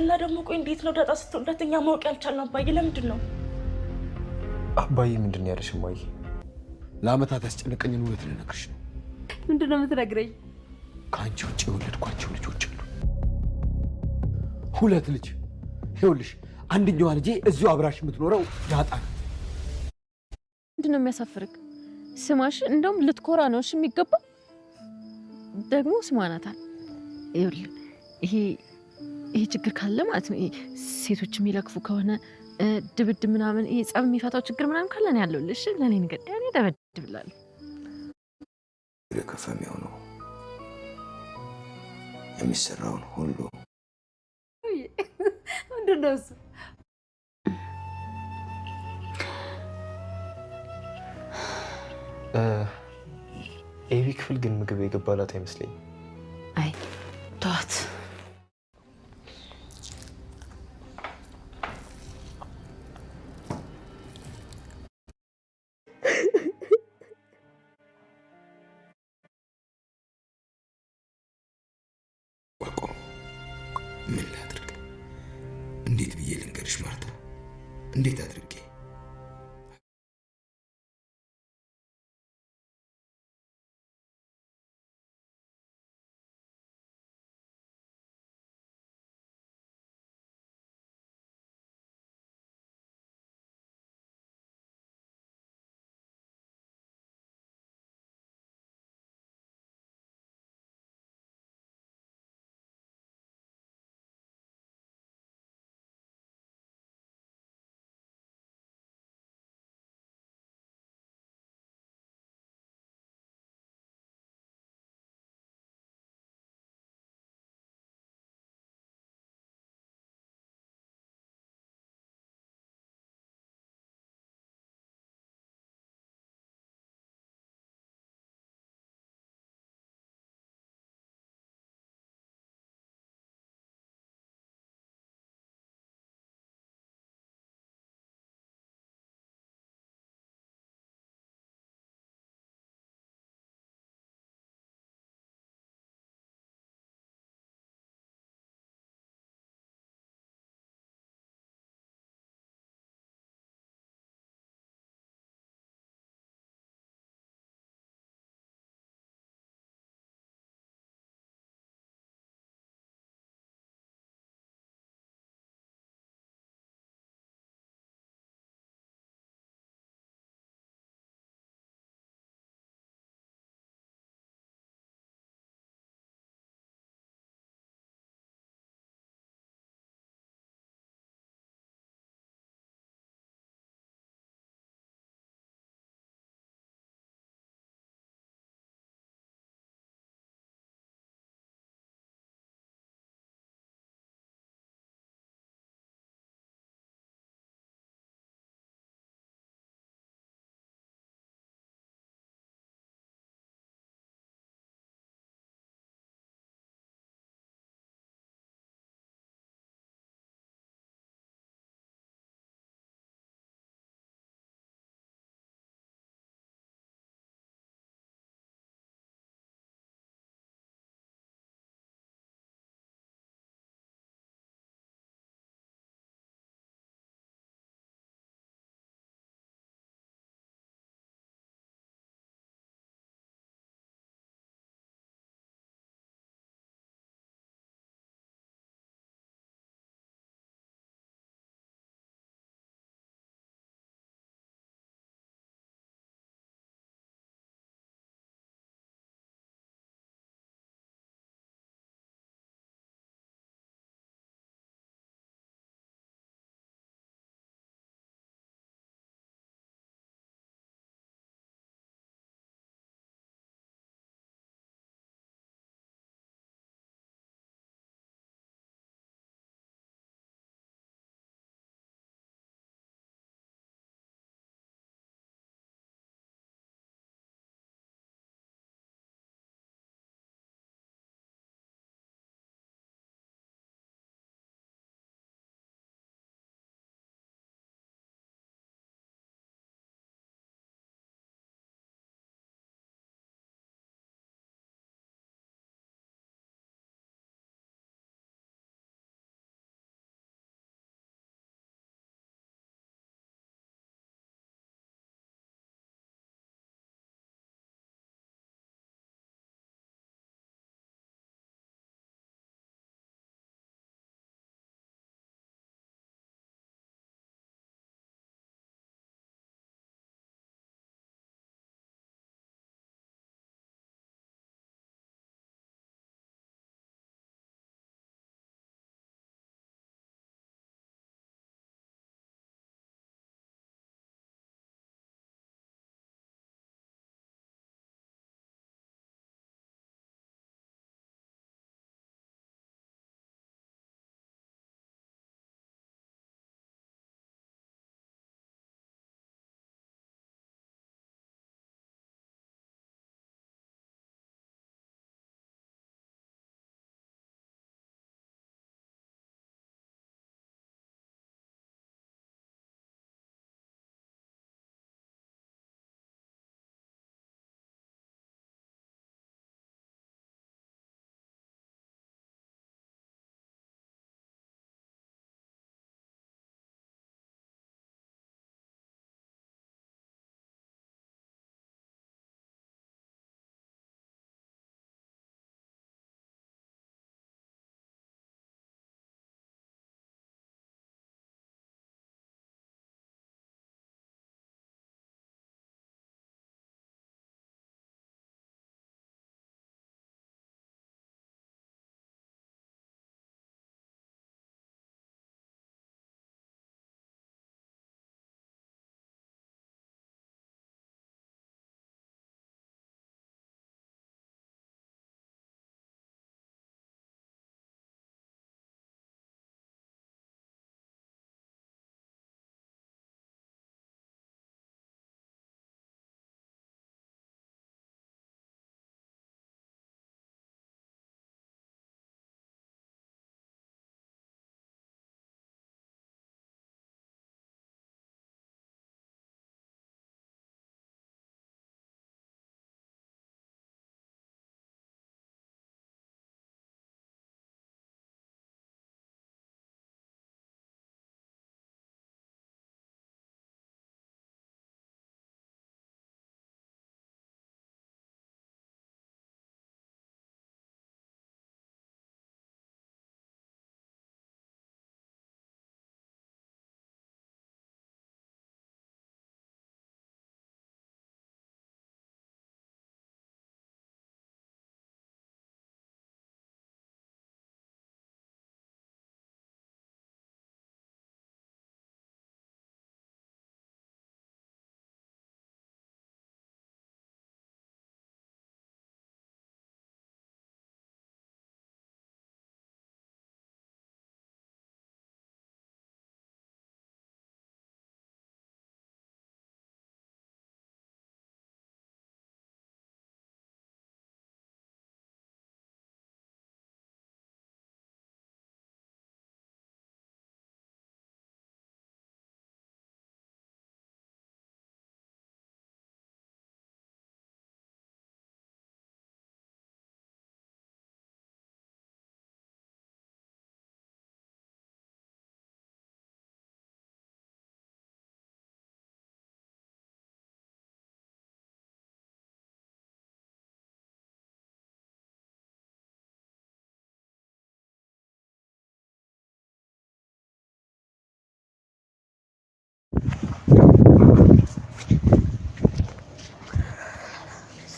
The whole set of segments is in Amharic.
እና ደግሞ ቆይ እንዴት ነው ዳጣ ስትወልዳት እኛ ማወቅ ያልቻልነው? አባዬ ለምንድን ነው? አባዬ ምንድን ነው ያለሽ እማዬ? ለአመታት ያስጨነቀኝን እውነት ልነግርሽ ነው። ምንድን ነው የምትነግረኝ? ከአንቺ ውጭ የወለድኳቸው ልጆች አሉ። 2 ልጅ። ይኸውልሽ አንደኛዋ ልጄ እዚሁ አብራሽ የምትኖረው ዳጣ ናት። ምንድን ነው የሚያሳፍርክ? ስማሽ እንደውም ልትኮራ ነው እሺ የሚገባው። ደግሞ ስሟ ናታን። ይኸውልህ ይሄ ችግር ካለ ማለት ነው ሴቶች የሚለክፉ ከሆነ ድብድብ ምናምን ይሄ ጸብ የሚፈታው ችግር ምናምን ካለ ነው ያለውልሽ። ለኔ ንገድ ያኔ ደበድብላለሁ። ለከፋ የሚሆነው የሚሰራውን ሁሉ ምንድን ነው እሱ? ኤቢ ክፍል ግን ምግብ የገባላት አይመስለኝም። አይ ተዋት። ምን ላድርግ? እንዴት ብዬ ልንገርሽ ማርታ? እንዴት አድርጌ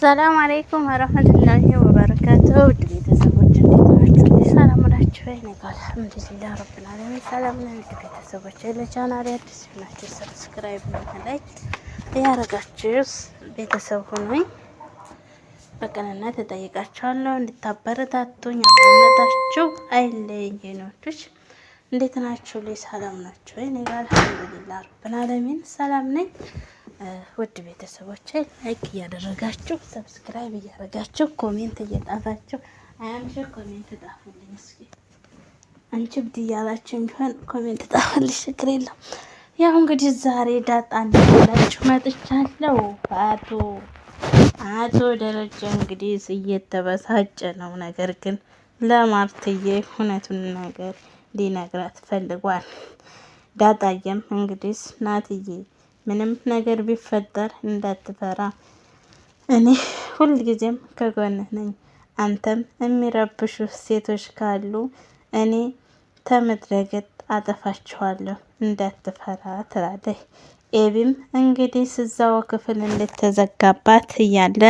ሰላም አለይኩም ወራህመቱላሂ ወበረካቱሁ። ውድ ቤተሰቦች እንዴት ናችሁ? ሰላም ናችሁ? እኔ ጋር አልሐምዱሊላህ ረብል ዓለሚን ሰላም ነኝ። ውድ ቤተሰቦች ለቻናሌ አዲስ ናችሁ ሰብስክራይብ እና ላይክ ያረጋችሁ ቤተሰብ ሆኖኝ በቅንነት እጠይቃችኋለሁ እንድታበረታቱኝ። አብሮነታችሁ አይለየኝ ነውሽ። እንዴት ናችሁ? ሰላም ናችሁ? እኔ ጋር አልሐምዱሊላህ ረብል ዓለሚን ሰላም ነኝ። ውድ ቤተሰቦች ላይክ እያደረጋችሁ ሰብስክራይብ እያደረጋችሁ ኮሜንት እየጣፋችሁ አያምሽ ኮሜንት ጣፉልኝ። እስኪ አንቺ ብድ እያላችሁ ቢሆን ኮሜንት ጣፉልኝ፣ ችግር የለም። ያው እንግዲህ ዛሬ ዳጣ እንደላችሁ መጥቻለሁ። አቶ ደረጀ እንግዲህ እየተበሳጨ ነው። ነገር ግን ለማርትዬ እውነቱን ነገር ሊነግራት ፈልጓል። ዳጣየም እንግዲህ ናትዬ ምንም ነገር ቢፈጠር እንዳትፈራ፣ እኔ ሁልጊዜም ከጎንህ ነኝ። አንተም የሚረብሹ ሴቶች ካሉ እኔ ተምድረገጥ አጠፋችኋለሁ፣ እንዳትፈራ ትላለች። ኤቢም እንግዲህ እዛው ክፍል እንደተዘጋባት እያለ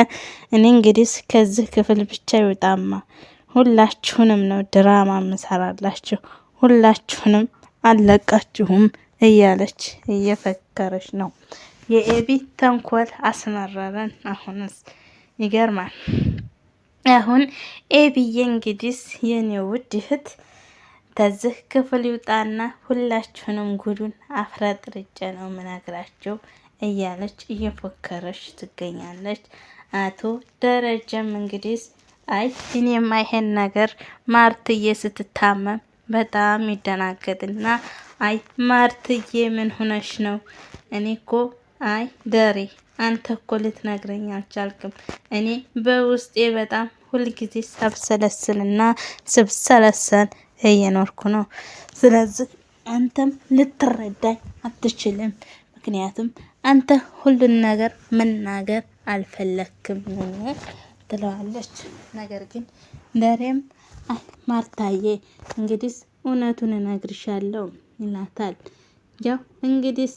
እኔ እንግዲህ ከዚህ ክፍል ብቻ ይወጣማ ሁላችሁንም ነው ድራማ ምሰራላችሁ፣ ሁላችሁንም አለቃችሁም እያለች እየፈከረች ነው። የኤቢ ተንኮል አስመረረን። አሁንስ ይገርማል። አሁን ኤቢዬ እንግዲህ የኔ ውድ እህት ተዚህ ክፍል ይውጣና ሁላችሁንም ጉዱን አፍረጥርጬ ነው ምነግራቸው እያለች እየፎከረች ትገኛለች። አቶ ደረጀም እንግዲህ አይ እኔማ ይሄን ነገር ማርትዬ ስትታመም በጣም ይደናገጥና አይ ማርትዬ ምን ሆነሽ ነው? እኔ እኮ አይ ደሬ አንተ እኮ ልትነግረኝ አልቻልክም። እኔ በውስጤ በጣም ሁልጊዜ ሰብሰለስልና ስብሰለሰል እየኖርኩ ነው። ስለዚህ አንተም ልትረዳኝ አትችልም። ምክንያቱም አንተ ሁሉን ነገር መናገር አልፈለክም ትለዋለች። ነገር ግን ደሬም አይ ማርታዬ እንግዲህ እውነቱን እነግርሻለሁ ይላታል። ያው እንግዲህ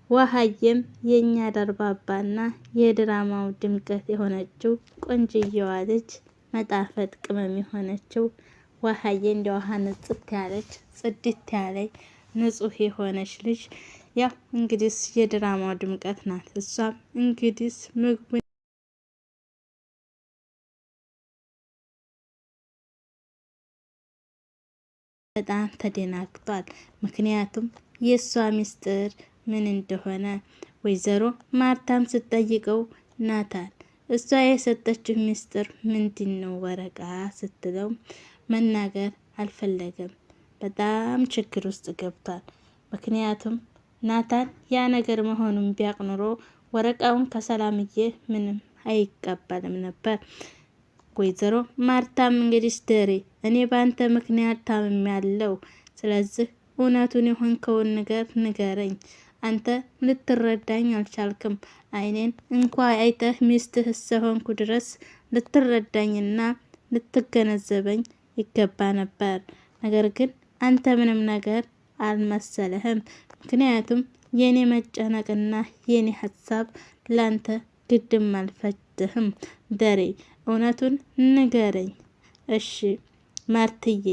ውሃዬም የኛ ደርባባና የድራማው ድምቀት የሆነችው ቆንጅየዋ ልጅ መጣፈጥ ቅመም የሆነችው ውሃዬ እንደ ውሃ ንጽት ያለች ጽድት ያለች ንጹህ የሆነች ልጅ ያው እንግዲህ የድራማው ድምቀት ናት። እሷም እንግዲህ ምግቡ በጣም ተደናግጧል። ምክንያቱም የእሷ ሚስጥር ምን እንደሆነ ወይዘሮ ማርታም ስትጠይቀው ናታን እሷ የሰጠችው ሚስጥር ምንድን ነው ወረቃ ስትለው መናገር አልፈለገም። በጣም ችግር ውስጥ ገብቷል። ምክንያቱም ናታን ያ ነገር መሆኑን ቢያቅ ኑሮ ወረቃውን ከሰላምዬ ምንም አይቀበልም ነበር። ወይዘሮ ማርታም እንግዲህ ደሬ እኔ ባንተ ምክንያት ታምሜያለሁ። ስለዚህ እውነቱን የሆንከውን ነገር ንገረኝ። አንተ ልትረዳኝ አልቻልክም። አይኔን እንኳ አይተህ ሚስትህ እስከሆንኩ ድረስ ልትረዳኝና ልትገነዘበኝ ይገባ ነበር። ነገር ግን አንተ ምንም ነገር አልመሰለህም። ምክንያቱም የኔ መጨነቅና የኔ ሀሳብ ላንተ ግድም አልፈጅህም። ደሬ እውነቱን ንገረኝ። እሺ ማርትዬ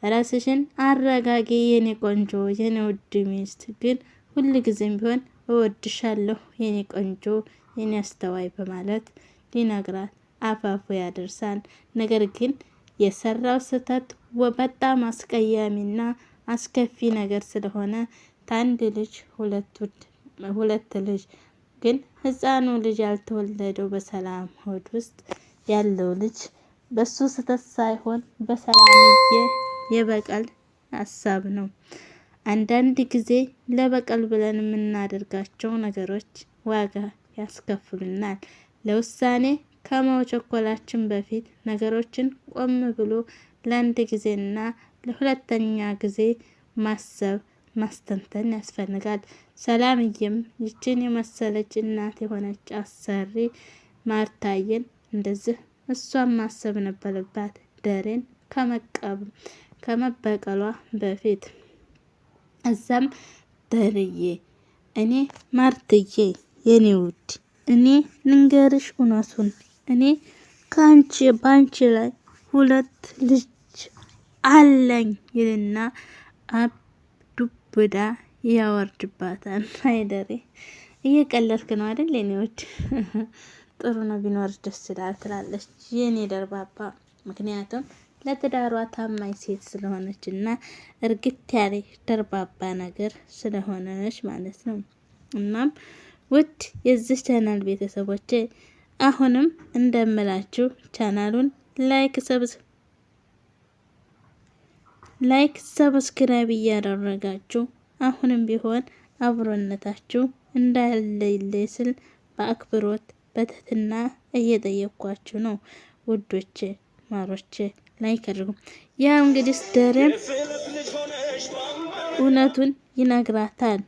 ራስሽን አረጋጊ የኔ ቆንጆ የኔ ውድ ሚስት፣ ግን ሁል ጊዜም ቢሆን እወድሻለሁ የኔ ቆንጆ የኔ አስተዋይ በማለት ሊነግራት አፋፉ ያደርሳል። ነገር ግን የሰራው ስህተት በጣም አስቀያሚና አስከፊ ነገር ስለሆነ ታንድ ልጅ ሁለት ልጅ ግን ህፃኑ ልጅ ያልተወለደው በሰላም ሆድ ውስጥ ያለው ልጅ በሱ ስህተት ሳይሆን በሰላምዬ የበቀል ሀሳብ ነው። አንዳንድ ጊዜ ለበቀል ብለን የምናደርጋቸው ነገሮች ዋጋ ያስከፍሉናል። ለውሳኔ ከመቸኮላችን በፊት ነገሮችን ቆም ብሎ ለአንድ ጊዜና ለሁለተኛ ጊዜ ማሰብ ማስተንተን ያስፈልጋል። ሰላምዬም ይችን የመሰለች እናት የሆነች አሰሪ ማርታዬን እንደዚህ እሷን ማሰብ ነበረባት ደሬን ከመበቀሏ በፊት። እዛም ደርዬ እኔ ማርትዬ የኔ ውድ እኔ ልንገርሽ እውነቱን እኔ ባንቺ ላይ 2 ልጅ አለኝ ይልና ዱብዳ ያወርድባታል። አይደሬ እየቀለድክ ነው አይደል? የኔ ውድ ጥሩ ነው ቢኖር ደስ ይላል ትላለች የኔ ደርባባ። ምክንያቱም ለትዳሯ ታማኝ ሴት ስለሆነች እና እርግት ያለ ደርባባ ነገር ስለሆነች ማለት ነው። እናም ውድ የዚህ ቻናል ቤተሰቦቼ አሁንም እንደምላችሁ ቻናሉን ላይክ ሰብስክራይብ እያደረጋችሁ አሁንም ቢሆን አብሮነታችሁ እንዳይለይ ስል በአክብሮት በትህትና እየጠየኳችሁ ነው ውዶቼ ማሮቼ። ላይክ አድርጉ። ያ እንግዲህ ደረም እውነቱን ይነግራታል።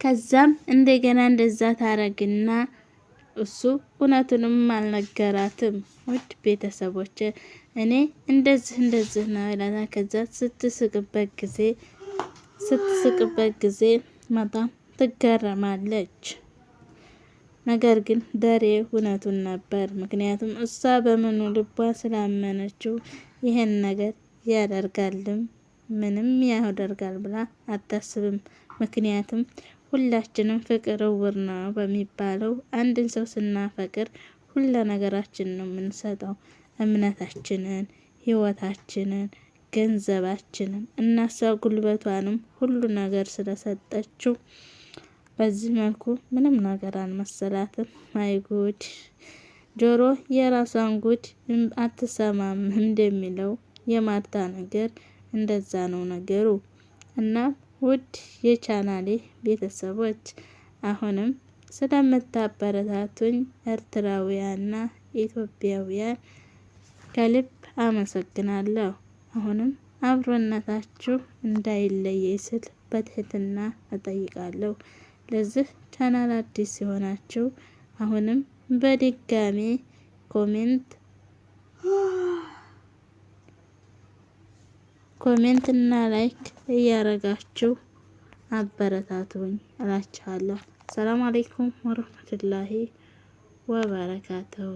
ከዛም እንደገና እንደዛ ታረግና እሱ እውነቱንም አልነገራትም። ውድ ቤተሰቦች እኔ እንደዚህ ነው ይላታል። ከዛ ስትስቅበት ጊዜ በጣም ትገረማለች። ነገር ግን ደሬ እውነቱን ነበር። ምክንያቱም እሷ በምኑ ልቧ ስላመነችው ይሄን ነገር ያደርጋልም ምንም ያደርጋል ብላ አታስብም። ምክንያቱም ሁላችንም ፍቅር እውር ነው በሚባለው አንድን ሰው ስናፈቅር ሁሉ ነገራችን ነው የምንሰጠው፣ እምነታችንን፣ ህይወታችንን፣ ገንዘባችንን እና እሷ ጉልበቷንም ሁሉ ነገር ስለሰጠችው በዚህ መልኩ ምንም ነገር አልመሰላትም። አይ ጉድ! ጆሮ የራሷን ጉድ አትሰማም እንደሚለው የማርታ ነገር እንደዛ ነው ነገሩ። እና ውድ የቻናሌ ቤተሰቦች አሁንም ስለምታበረታቱኝ ኤርትራውያንና ኢትዮጵያውያን ከልብ አመሰግናለሁ። አሁንም አብሮነታችሁ እንዳይለየ ስል በትህትና እጠይቃለሁ። ለዚህ ቻናል አዲስ ሲሆናችሁ አሁንም በድጋሚ ኮሜንት እና ላይክ እያረጋችሁ አበረታቱኝ እላችኋለሁ። ሰላም አለይኩም ወረህመቱላሂ ወበረካቱሁ።